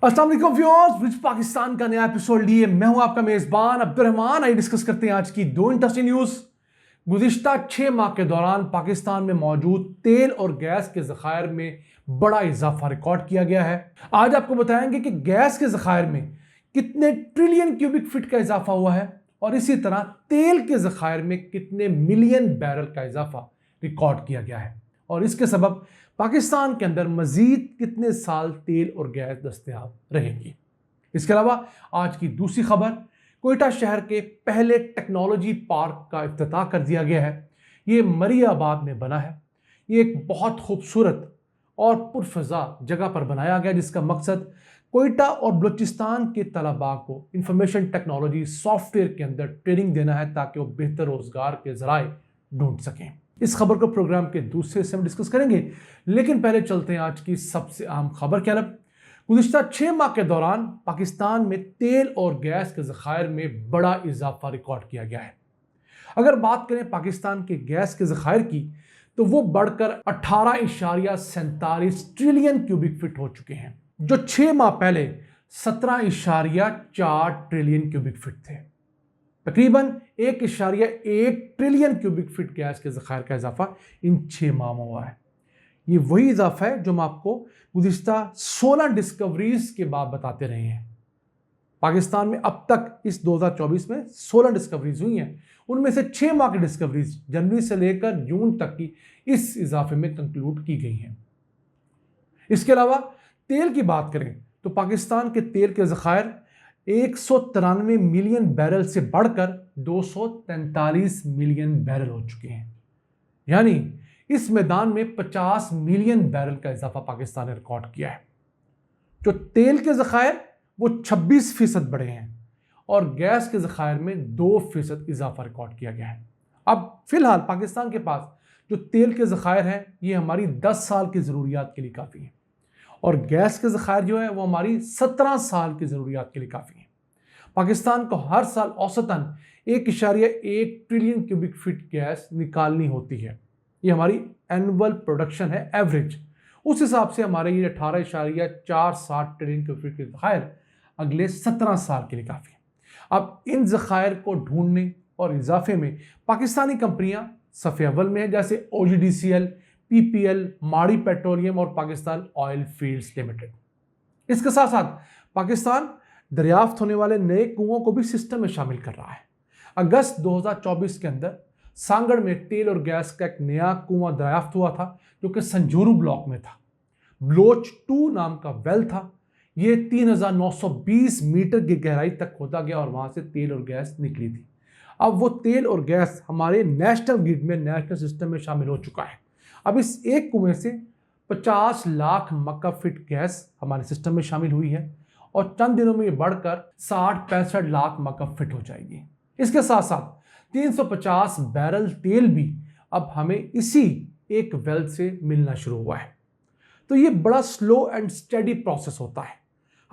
अस्सलाम वालेकुम viewers, rich Pakistan का नया एपिसोड लिए मैं हूं आपका मेजबान अब्दुर्रहमान। आइए डिस्कस करते हैं आज की दो इंटरेस्टिंग न्यूज। गुज़िश्ता 6 माह के दौरान पाकिस्तान में मौजूद तेल और गैस के ज़खायर में बड़ा इजाफा रिकॉर्ड किया गया है। आज आपको बताएंगे कि गैस के ज़खायर में कितने ट्रिलियन क्यूबिक फीट का इजाफा हुआ है और इसी तरह तेल के ज़खायर में कितने मिलियन बैरल का इजाफा रिकॉर्ड किया गया है और इसके सबब पाकिस्तान के अंदर मजीद कितने साल तेल और गैस दस्तयाब रहेंगी। इसके अलावा आज की दूसरी खबर, कोयटा शहर के पहले टेक्नोलॉजी पार्क का इफ्तिताह कर दिया गया है। ये मरियाबाद में बना है। ये एक बहुत खूबसूरत और पुरफजा जगह पर बनाया गया जिसका मकसद कोयटा और बलूचिस्तान के तलबा को इंफॉर्मेशन टेक्नोलॉजी सॉफ्टवेयर के अंदर ट्रेनिंग देना है ताकि वो बेहतर रोजगार के जराए ढूंढ सकें। इस खबर को प्रोग्राम के दूसरे हिस्से में डिस्कस करेंगे, लेकिन पहले चलते हैं आज की सबसे अहम खबर की तरफ। गुज़िश्ता 6 माह के दौरान पाकिस्तान में तेल और गैस के ज़खायर में बड़ा इजाफा रिकॉर्ड किया गया है। अगर बात करें पाकिस्तान के गैस के ज़खायर की तो वो बढ़कर 18.47 ट्रिलियन क्यूबिक फीट हो चुके हैं, जो 6 माह पहले 17.4 ट्रिलियन क्यूबिक फीट थे। तकरीबन 1.1 ट्रिलियन क्यूबिक फीट गैस के ज़खायर का इजाफा इन 6 माह में हुआ है। ये वही इजाफा है जो हम आपको गुज़िश्ता 16 डिस्कवरीज के बाद बताते रहे हैं। पाकिस्तान में अब तक इस 2024 में 16 डिस्कवरीज हुई हैं, उनमें से 6 माह की डिस्कवरीज जनवरी से लेकर जून तक की इस इजाफे में कंक्लूड की गई हैं। इसके अलावा तेल की बात करें तो पाकिस्तान के तेल के ज़खायर 193 मिलियन बैरल से बढ़कर 243 मिलियन बैरल हो चुके हैं, यानी इस मैदान में 50 मिलियन बैरल का इजाफा पाकिस्तान ने रिकॉर्ड किया है। जो तेल के ज़खायर वो 26% बढ़े हैं और गैस के ज़खायर में 2% इजाफा रिकॉर्ड किया गया है। अब फिलहाल पाकिस्तान के पास जो तेल के ज़खायर हैं ये हमारी 10 साल की ज़रूरियात के लिए काफ़ी है और गैस के ज़खायर जो है वो हमारी 17 साल की ज़रूरियात के लिए काफ़ी है। पाकिस्तान को हर साल औसतन 1.1 ट्रिलियन क्यूबिक फीट गैस निकालनी होती है। ये हमारी एनुअल प्रोडक्शन है, एवरेज। उस हिसाब से हमारे ये 18.47 ट्रिलियन क्यूबिक फीट के ज़खायर अगले 17 साल के लिए काफ़ी है। अब इन ज़खायर को ढूंढने और इजाफे में पाकिस्तानी कंपनियां सफ़े अव्वल में है, जैसे OGDCL, PPL, माड़ी पेट्रोलियम और पाकिस्तान ऑयल फील्ड्स लिमिटेड। इसके साथ साथ पाकिस्तान दरियाफ्त होने वाले नए कुओं को भी सिस्टम में शामिल कर रहा है। अगस्त 2024 के अंदर सांगड़ में तेल और गैस का एक नया कुआं दरियाफ्त हुआ था जो कि संजूरू ब्लॉक में था। ब्लोच 2 नाम का वेल था। ये 3920 मीटर की गहराई तक खोदा गया और वहां से तेल और गैस निकली थी। अब वो तेल और गैस हमारे नेशनल ग्रिड में, नेशनल सिस्टम में शामिल हो चुका है। अब इस एक कुएं से 50 लाख मक्का फीट गैस हमारे सिस्टम में शामिल हुई है और चंद दिनों में ये बढ़कर 60-65 लाख मक्का फीट हो जाएगी। इसके साथ साथ 350 बैरल तेल भी अब हमें इसी एक वेल से मिलना शुरू हुआ है। तो ये बड़ा स्लो एंड स्टेडी प्रोसेस होता है।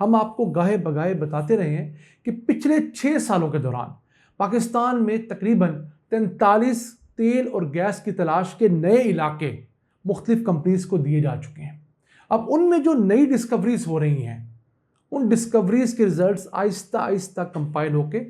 हम आपको गाहे बगाहे बताते रहे हैं कि पिछले 6 सालों के दौरान पाकिस्तान में तकरीबन 43 तेल और गैस की तलाश के नए इलाके मुख्तलिफ कंपनीज को दिए जा चुके हैं। अब उनमें जो नई डिस्कवरीज हो रही हैं उन डिस्कवरीज के रिजल्ट्स आहिस्ता आहिस्ता कंपाइल होके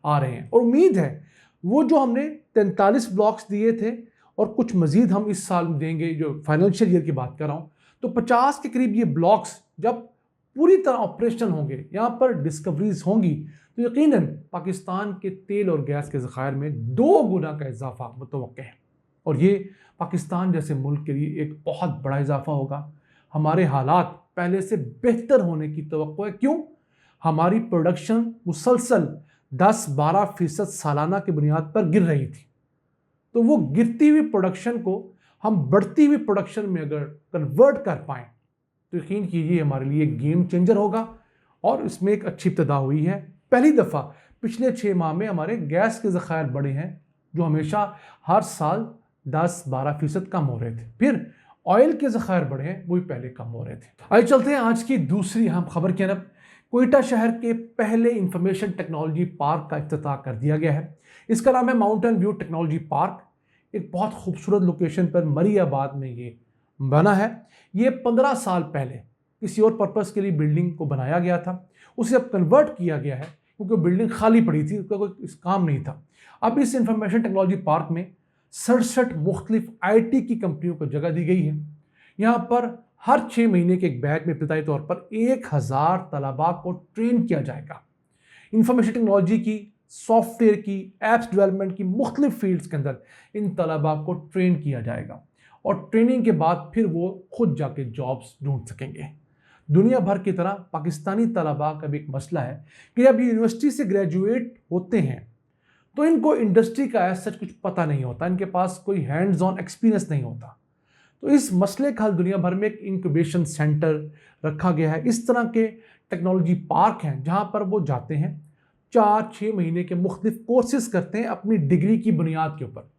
आ रहे हैं और उम्मीद है वो जो हमने 43 ब्लॉक्स दिए थे और कुछ मजीद हम इस साल देंगे, जो फाइनेंशियल ईयर की बात कर रहा हूँ, तो 50 के करीब ये ब्लॉक्स जब पूरी तरह ऑपरेशनल होंगे, यहाँ पर डिस्कवरीज होंगी, तो यकीनन पाकिस्तान के तेल और गैस के ज़खायर में 2 गुना का इजाफा मुतवक्के है और ये पाकिस्तान जैसे मुल्क के लिए एक बहुत बड़ा इजाफा होगा। हमारे हालात पहले से बेहतर होने की तवक्को है। क्यों? हमारी प्रोडक्शन मुसलसल 10-12% सालाना की बुनियाद पर गिर रही थी, तो वो गिरती हुई प्रोडक्शन को हम बढ़ती हुई प्रोडक्शन में अगर कन्वर्ट कर पाएँ तो यकीन कीजिए हमारे लिए गेम चेंजर होगा और इसमें एक अच्छी इब्तिदा हुई है। पहली दफ़ा पिछले 6 माह में हमारे गैस के ज़खायर बढ़े हैं जो हमेशा हर साल 10-12% कम हो रहे थे। फिर ऑयल के ज़खायर बढ़े हैं, वो भी पहले कम हो रहे थे। आइए चलते हैं आज की दूसरी अहम खबर की तरफ। कोयटा शहर के पहले इंफॉर्मेशन टेक्नोलॉजी पार्क का इफ्तिताह कर दिया गया है। इसका नाम है माउंटेन व्यू टेक्नोलॉजी पार्क। एक बहुत खूबसूरत लोकेशन पर मरियाबाद में ये बना है। ये 15 साल पहले किसी और पर्पज़ के लिए बिल्डिंग को बनाया गया था, उसे अब कन्वर्ट किया गया है क्योंकि बिल्डिंग खाली पड़ी थी, उसका कोई काम नहीं था। अब इस इंफॉर्मेशन टेक्नोलॉजी पार्क में 67 मुख्तलिफ IT की कंपनियों को जगह दी गई है। यहाँ पर हर 6 महीने के एक बैच में इब्तदाई तौर पर 1000 तलबा को ट्रेन किया जाएगा। इंफॉर्मेशन टेक्नोलॉजी की, सॉफ्टवेयर की, एप्स डेवलपमेंट की मुख्तलिफ फील्ड्स के अंदर इन तलबा को ट्रेन किया जाएगा और ट्रेनिंग के बाद फिर वो खुद जाके जॉब्स ढूंढ सकेंगे। दुनिया भर की तरह पाकिस्तानी तलबा का भी एक मसला है कि जब यूनिवर्सिटी से ग्रेजुएट होते हैं तो इनको इंडस्ट्री का ऐसा सच कुछ पता नहीं होता, इनके पास कोई हैंड्स ऑन एक्सपीरियंस नहीं होता। तो इस मसले का हल दुनिया भर में एक इंक्यूबेशन सेंटर रखा गया है। इस तरह के टेक्नोलॉजी पार्क हैं जहाँ पर वो जाते हैं, 4-6 महीने के मुख्तलिफ कोर्सेज करते हैं अपनी डिग्री की बुनियाद के ऊपर।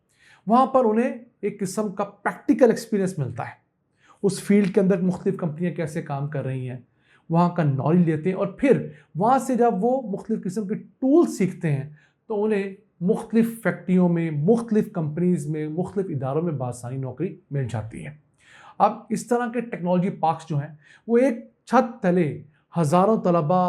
वहाँ पर उन्हें एक किस्म का प्रैक्टिकल एक्सपीरियंस मिलता है, उस फील्ड के अंदर मुख्तलिफ कंपनियाँ कैसे काम कर रही हैं, वहाँ का नॉलेज लेते हैं और फिर वहाँ से जब वो मुख्तलिफ किस्म के टूल सीखते हैं तो उन्हें मुख्तलिफ फैक्ट्रियों में, मुख्तलिफ कंपनीज़ में, मुख्तलिफ इदारों में बासानी नौकरी मिल जाती है। अब इस तरह के टेक्नोलॉजी पार्क्स जो हैं वो एक छत तले हज़ारों तलबा